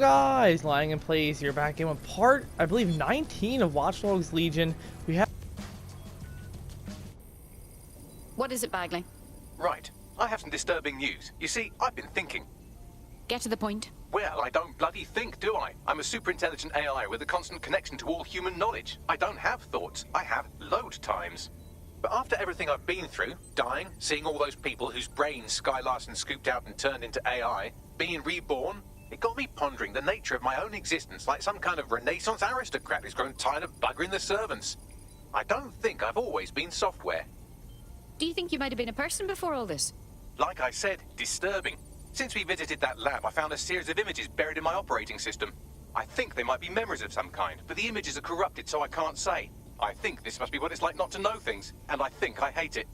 guys, lying in place. You're back in with part, I believe, 19 of Watch Dogs Legion. We have. What is it, Bagley? Right. I have some disturbing news. You see, I've been thinking. Get to the point. Well, I don't bloody think, do I? I'm a super intelligent AI with a constant connection to all human knowledge. I don't have thoughts. I have load times. But after everything I've been through, dying, seeing all those people whose brains Sky Larson scooped out and turned into AI, being reborn, it got me pondering the nature of my own existence like some kind of Renaissance aristocrat who's grown tired of buggering the servants. I don't think I've always been software. Do you think you might have been a person before all this? Like I said, disturbing. Since we visited that lab, I found a series of images buried in my operating system. I think they might be memories of some kind, but the images are corrupted, so I can't say. I think this must be what it's like not to know things, and I think I hate it.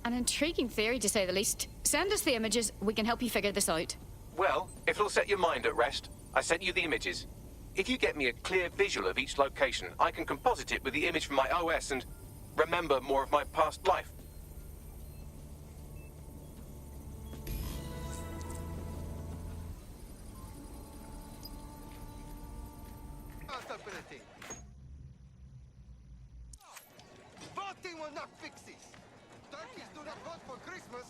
An intriguing theory, to say the least. Send us the images. We can help you figure this out. Well, if it'll set your mind at rest, I sent you the images. If you get me a clear visual of each location, I can composite it with the image from my OS and remember more of my past life. Voting will not fix this. Turkeys do not vote for Christmas.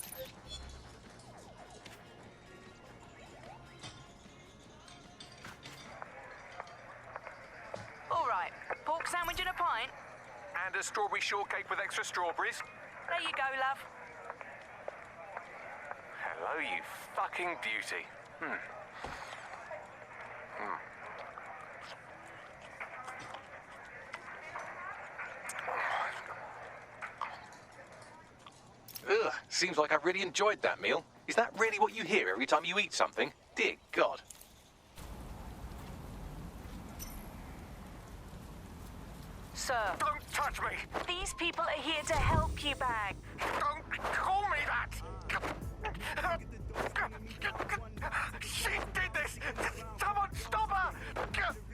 All right, pork sandwich and a pint. And a strawberry shortcake with extra strawberries. There you go, love. Hello, you fucking beauty. Ugh, seems like I really enjoyed that meal. Is that really what you hear every time you eat something? Dear God. Sir, Don't touch me! these people are here to help you, Bag. Don't call me that! She did this! Someone stop her!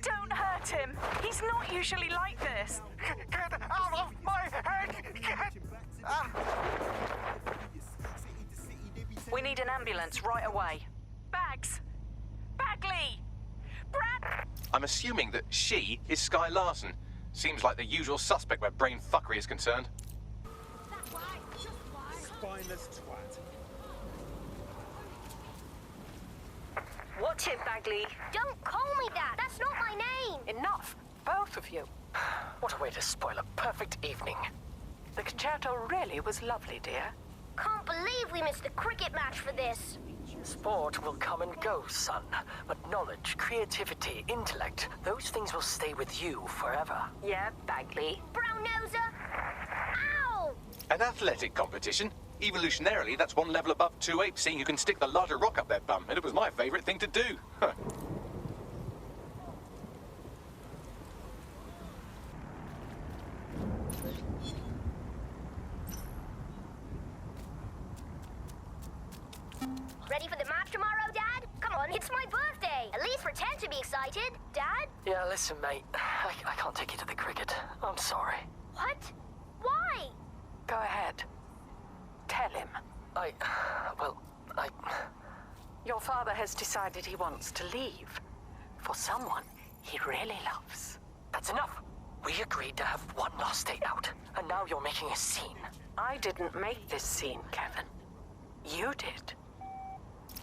Don't hurt him. He's not usually like this. Get out of my head! We need an ambulance right away. Bags! Bagley! Brad! I'm assuming that she is Sky Larson. Seems like the usual suspect where brain fuckery is concerned. Spineless twat. Watch it, Bagley. Don't call me that! That's not my name! Enough, both of you. What a way to spoil a perfect evening. The concerto really was lovely, dear. Can't believe we missed the cricket match for this. Sport will come and go, son. But knowledge, creativity, intellect, those things will stay with you forever. Yeah, Bagley. Brown noser! Ow! An athletic competition? Evolutionarily, that's one level above 2-8, seeing who can stick the larger rock up their bum, and it was my favourite thing to do. Huh. Ready for the match tomorrow, Dad? Come on, it's my birthday. At least pretend to be excited. Dad? Yeah, listen, mate. I can't take you to the cricket. I'm sorry. What? Why? Go ahead. Tell him. Your father has decided he wants to leave. For someone he really loves. That's enough. We agreed to have one last day out, and now you're making a scene. I didn't make this scene, Kevin. You did.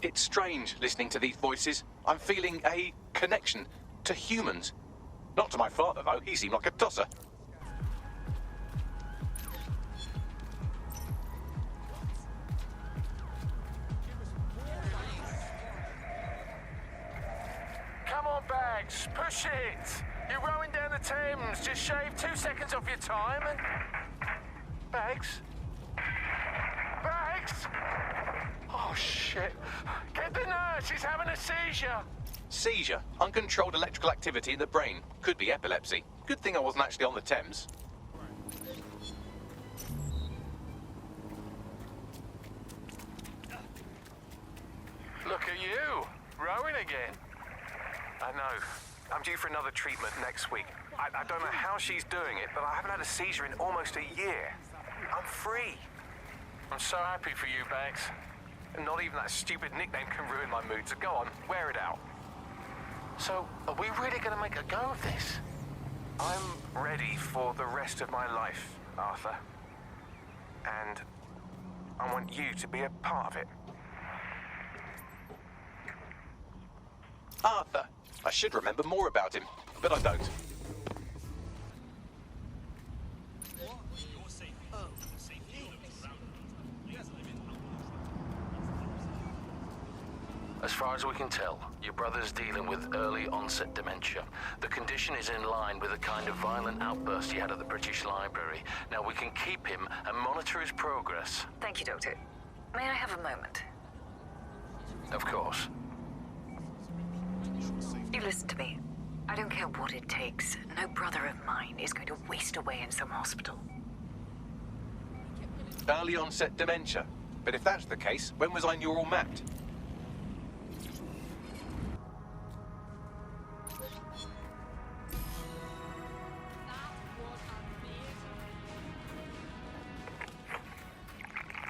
It's strange listening to these voices. I'm feeling a connection to humans. Not to my father, though. He seemed like a tosser. Come on, Bags, push it! You're rowing down the Thames. Just shave 2 seconds off your time and... Bags? Bags? Oh, shit. Get the nurse, he's having a seizure. Seizure. Uncontrolled electrical activity in the brain. Could be epilepsy. Good thing I wasn't actually on the Thames. Look at you, rowing again. I know. I'm due for another treatment next week. I don't know how she's doing it, but I haven't had a seizure in almost a year. I'm free. I'm so happy for you, Bags. And not even that stupid nickname can ruin my mood, so go on, wear it out. So, are we really going to make a go of this? I'm ready for the rest of my life, Arthur. And I want you to be a part of it. Arthur. I should remember more about him, but I don't. As far as we can tell, your brother's dealing with early onset dementia. The condition is in line with the kind of violent outburst he had at the British Library. Now we can keep him and monitor his progress. Thank you, Doctor. May I have a moment? Of course. You listen to me. I don't care what it takes. No brother of mine is going to waste away in some hospital. Early onset dementia. But if that's the case, when was I neural mapped?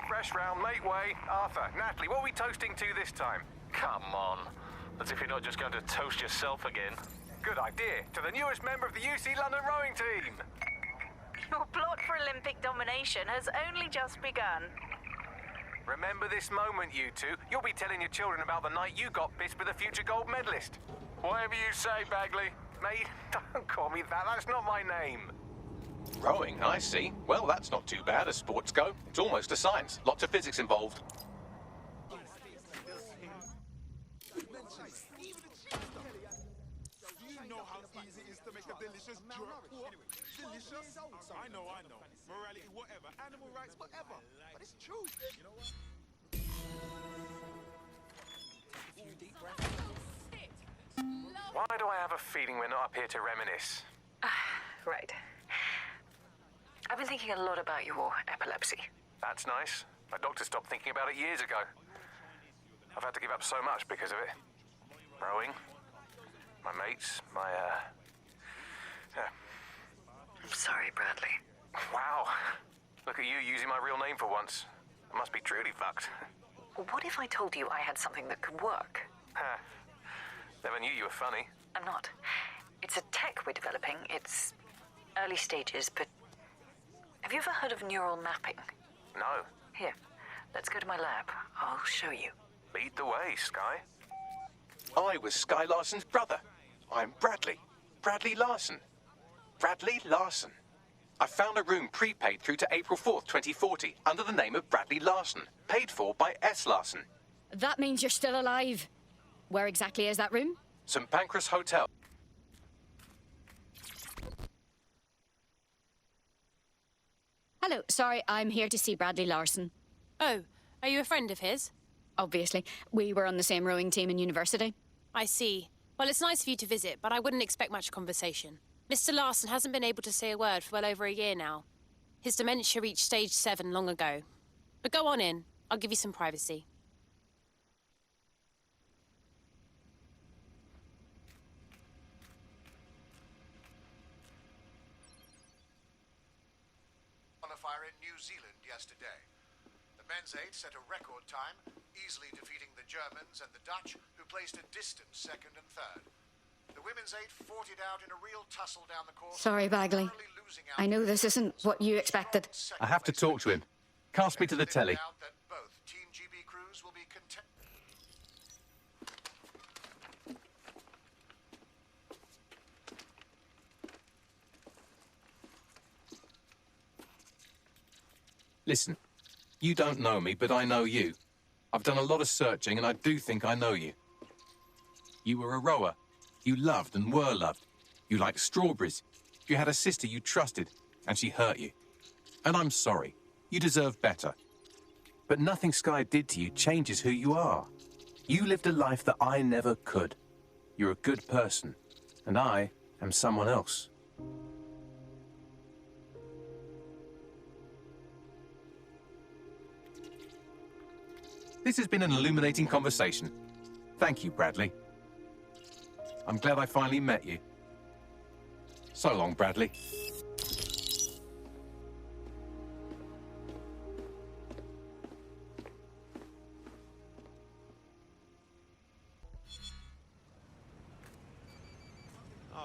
Fresh round, make way. Arthur, Natalie, what are we toasting to this time? Come on. As if you're not just going to toast yourself again. Good idea. To the newest member of the UC London rowing team. Your plot for Olympic domination has only just begun. Remember this moment, you two. You'll be telling your children about the night you got pissed with a future gold medalist. Whatever you say, Bagley. Mate, don't call me that. That's not my name. Rowing, I see. Well, that's not too bad as sports go. It's almost a science. Lots of physics involved. Delicious jerk pork. Delicious? I know. Morality, whatever. Animal rights, whatever. But it's true. You know what? Why do I have a feeling we're not up here to reminisce? Right. I've been thinking a lot about your epilepsy. That's nice. My doctor stopped thinking about it years ago. I've had to give up so much because of it. Rowing, my mates, yeah. I'm sorry, Bradley. Wow. Look at you using my real name for once. I must be truly fucked. What if I told you I had something that could work? Huh. Never knew you were funny. I'm not. It's a tech we're developing. It's early stages, but... Have you ever heard of neural mapping? No. Here, let's go to my lab. I'll show you. Lead the way, Sky. I was Sky Larson's brother. I'm Bradley. Bradley Larson. Bradley Larson. I found a room prepaid through to April 4th, 2040, under the name of Bradley Larson, paid for by S. Larson. That means you're still alive. Where exactly is that room? St. Pancras Hotel. Hello, sorry, I'm here to see Bradley Larson. Oh, are you a friend of his? Obviously. We were on the same rowing team in university. I see. Well, it's nice of you to visit, but I wouldn't expect much conversation. Mr. Larson hasn't been able to say a word for well over a year now. His dementia reached stage 7 long ago. But go on in. I'll give you some privacy. On a fire in New Zealand yesterday. The men's 8 set a record time, easily defeating the Germans and the Dutch, who placed a distant second and third. The women's 8 fought it out in a real tussle down the course. Sorry, Bagley. I know this isn't what you expected. I have to talk to him. Cast me to the telly. Both Team GB crews will be content. Listen, you don't know me, but I know you. I've done a lot of searching, and I do think I know you. You were a rower. You loved and were loved. You liked strawberries. You had a sister you trusted, and she hurt you. And I'm sorry. You deserve better. But nothing Sky did to you changes who you are. You lived a life that I never could. You're a good person, and I am someone else. This has been an illuminating conversation. Thank you, Bradley. I'm glad I finally met you. So long, Bradley.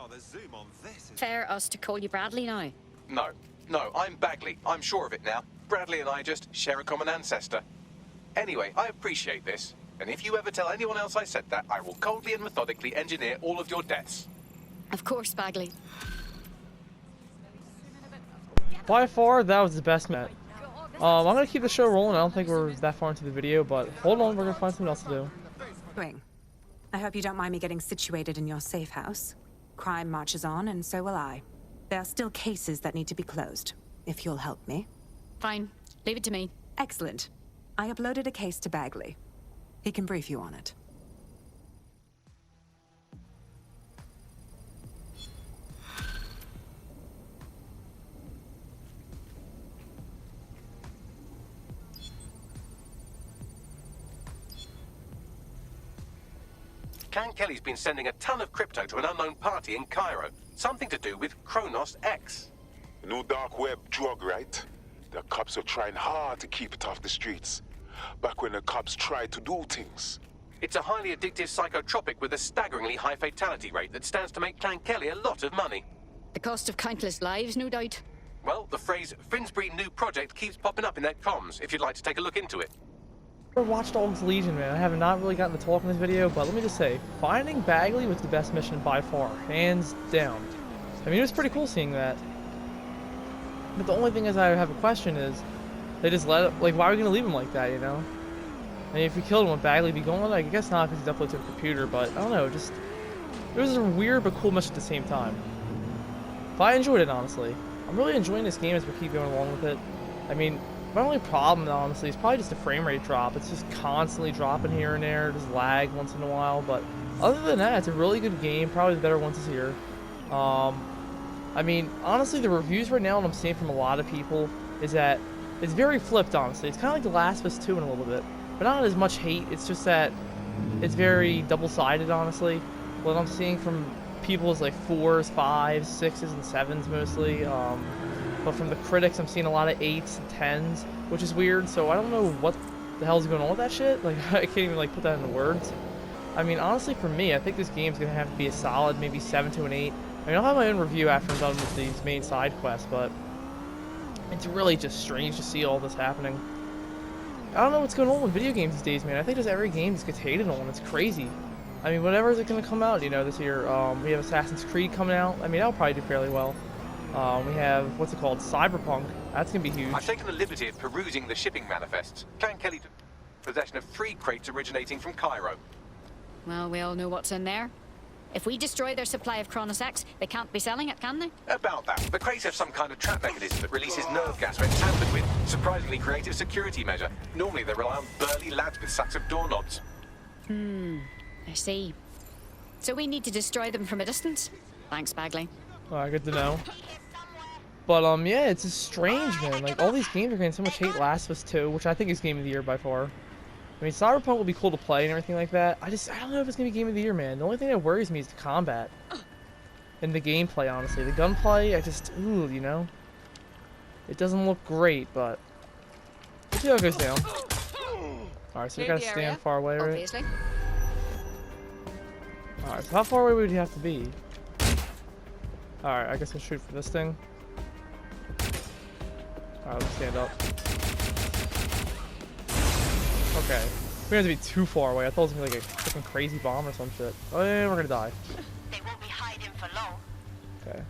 Oh, the zoom on this is... Fair us to call you Bradley now. No, I'm Bagley. I'm sure of it now. Bradley and I just share a common ancestor. Anyway, I appreciate this. And if you ever tell anyone else I said that, I will coldly and methodically engineer all of your deaths. Of course, Bagley. By far, that was the best met. I'm gonna keep the show rolling. I don't think we're that far into the video, but hold on, we're gonna find something else to do. Swing. I hope you don't mind me getting situated in your safe house. Crime marches on, and so will I. There are still cases that need to be closed, if you'll help me. Fine. Leave it to me. Excellent. I uploaded a case to Bagley. He can brief you on it. Can Kelly's been sending a ton of crypto to an unknown party in Cairo. Something to do with Kronos X. New dark web drug, right? The cops are trying hard to keep it off the streets. Back when the cops tried to do things. It's a highly addictive psychotropic with a staggeringly high fatality rate that stands to make Clan Kelly a lot of money. The cost of countless lives, no doubt. Well, the phrase Finsbury New Project keeps popping up in their comms, if you'd like to take a look into it. For Watch Dogs Legion, man, I have not really gotten to talk in this video, but let me just say, finding Bagley was the best mission by far, hands down. I mean, it was pretty cool seeing that. But the only thing is, I have a question is, they just let it, like, why are we gonna leave him like that, you know? I mean, if we killed him, would Bagley be gone? I guess not, because he's uploaded to a computer, but I don't know, just, it was a weird but cool mission at the same time. But I enjoyed it, honestly. I'm really enjoying this game as we keep going along with it. I mean, my only problem, honestly, is probably just a frame rate drop. It's just constantly dropping here and there, just lag once in a while, but other than that, it's a really good game, probably the better ones this year. I mean, honestly, the reviews right now, what I'm seeing from a lot of people, is that it's very flipped, honestly. It's kind of like The Last of Us 2 in a little bit, but not as much hate. It's just that it's very double-sided, honestly. What I'm seeing from people is like 4s, 5s, 6s, and 7s mostly. But from the critics, I'm seeing a lot of 8s and 10s, which is weird. So I don't know what the hell's going on with that shit. Like, I can't even like put that into words. I mean, honestly, for me, I think this game's gonna have to be a solid, maybe 7 to an 8. I mean, I'll have my own review after I'm done with these main side quests, but it's really just strange to see all this happening. I don't know what's going on with video games these days, man. I think just every game just gets hated on. It's crazy. I mean, whatever is it gonna come out, you know, this year? We have Assassin's Creed coming out. I mean, that'll probably do fairly well. We have, what's it called, Cyberpunk. That's gonna be huge. I've taken the liberty of perusing the shipping manifests. Clan Kelly possession of 3 crates originating from Cairo. Well, we all know what's in there. If we destroy their supply of Kronos X, they can't be selling it, can they? About that. The crates have some kind of trap mechanism that releases nerve gas when tampered with. Surprisingly creative security measure. Normally they rely on burly lads with sacks of doorknobs. I see. So we need to destroy them from a distance? Thanks, Bagley. Alright, good to know. But, yeah, it's just strange, man. Like, all these games are getting so much hate. Last of Us 2, which I think is Game of the Year by far. I mean, Cyberpunk will be cool to play and everything like that. I don't know if it's gonna be Game of the Year, man. The only thing that worries me is the combat. And the gameplay, honestly. The gunplay, ooh, you know? It doesn't look great, but we'll see how it goes down. Alright, so we gotta stand far away, right? Obviously. Alright, so how far away would you have to be? Alright, I guess we'll shoot for this thing. Alright, let's stand up. Okay. We don't have to be too far away. I thought it was gonna be like a freaking crazy bomb or some shit. Oh yeah, we're gonna die. They won't be hiding for long. Okay.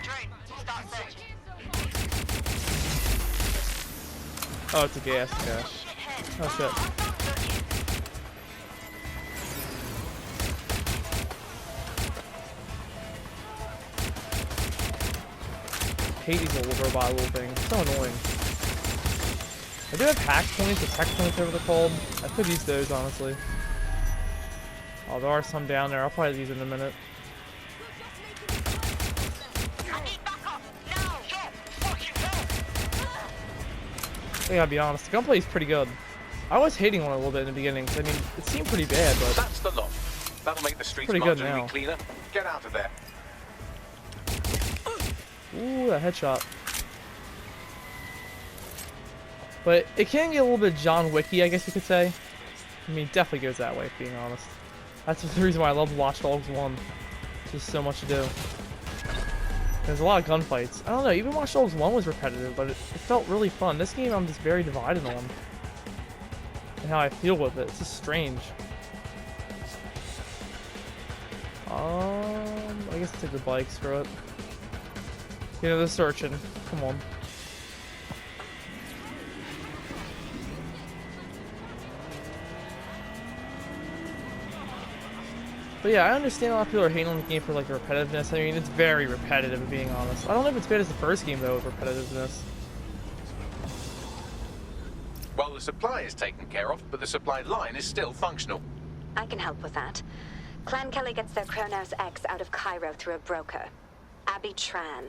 Drone, start searching. Oh, it's a gas. Yeah. Oh shit. I hate these little robot little things. So annoying. I do have hack points or tech points, whatever they're called. I could use those, honestly. Oh, there are some down there. I'll probably use it in a minute. I gotta be honest, the gunplay is pretty good. I was hating on it a little bit in the beginning, 'cause, I mean, it seemed pretty bad, but that's the lot. That'll make the streets pretty good now. cleaner. Get out of there. Ooh, that headshot. But it can get a little bit John Wicky, I guess you could say. I mean, it definitely goes that way, being honest. That's the reason why I love Watch Dogs 1. There's so much to do. There's a lot of gunfights. I don't know, even Watch Dogs 1 was repetitive, but it felt really fun. This game I'm just very divided on. And how I feel with it. It's just strange. I guess I'll take the bike, screw it. You know, they're searching. Come on. But yeah, I understand a lot of people are hating on the game for like the repetitiveness. I mean, it's very repetitive, if being honest. I don't know if it's bad as the first game though, with repetitiveness. Well, the supply is taken care of, but the supply line is still functional. I can help with that. Clan Kelly gets their Kronos X out of Cairo through a broker, Abby Tran.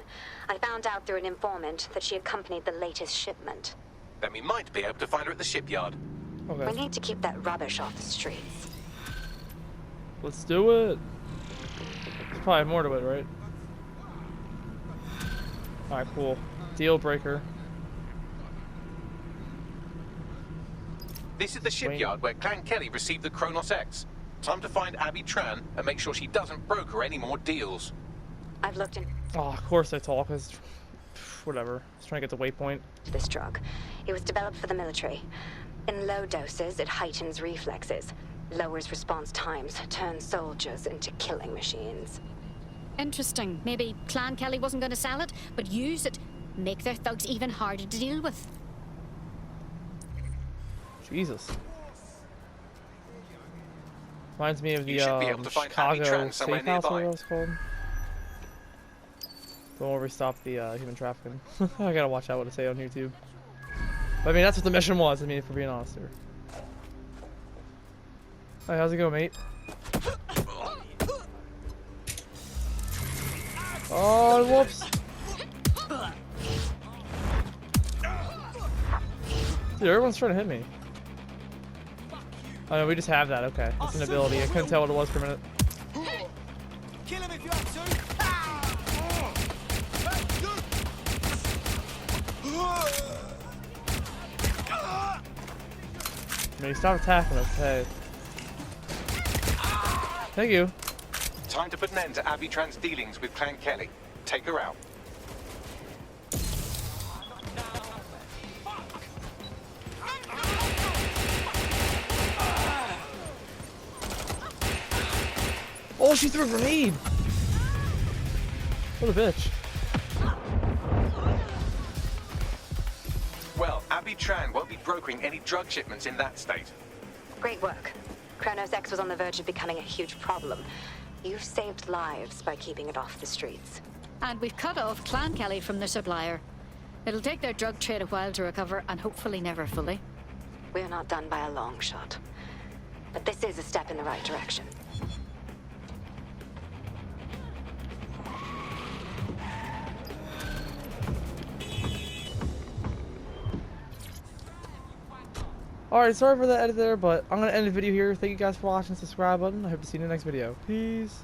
I found out through an informant that she accompanied the latest shipment. Then we might be able to find her at the shipyard. Okay. We need to keep that rubbish off the streets. Let's do it. There's probably more to it, right? Alright, cool. Deal breaker. This is the shipyard where Clan Kelly received the Kronos X. Time to find Abby Tran and make sure she doesn't broker any more deals. I've looked in. Oh, of course I talk. Whatever. Just trying to get the waypoint. This drug. It was developed for the military. In low doses, it heightens reflexes, lowers response times, turns soldiers into killing machines. Interesting. Maybe Clan Kelly wasn't going to sell it, but use it. Make their thugs even harder to deal with. Jesus. Reminds me of the Chicago safe house, what it was called. The one where we stopped the human trafficking. I gotta watch out what I say on YouTube. But I mean, that's what the mission was, I mean, if we're being honest here. Hey, how's it going, mate? Oh, whoops! Dude, everyone's trying to hit me. Oh no, we just have that, okay. It's an ability. I couldn't tell what it was for a minute. Kill him if you have to. I mean, stop attacking us, hey. Thank you. Time to put an end to Abby Tran's dealings with Clan Kelly. Take her out. Oh, she threw a grenade! What a bitch. Well, Abby Tran won't be brokering any drug shipments in that state. Great work. Kronos X was on the verge of becoming a huge problem. You've saved lives by keeping it off the streets. And we've cut off Clan Kelly from their supplier. It'll take their drug trade a while to recover, and hopefully never fully. We're not done by a long shot. But this is a step in the right direction. Alright, sorry for the edit there, but I'm going to end the video here. Thank you guys for watching. Subscribe button. I hope to see you in the next video. Peace.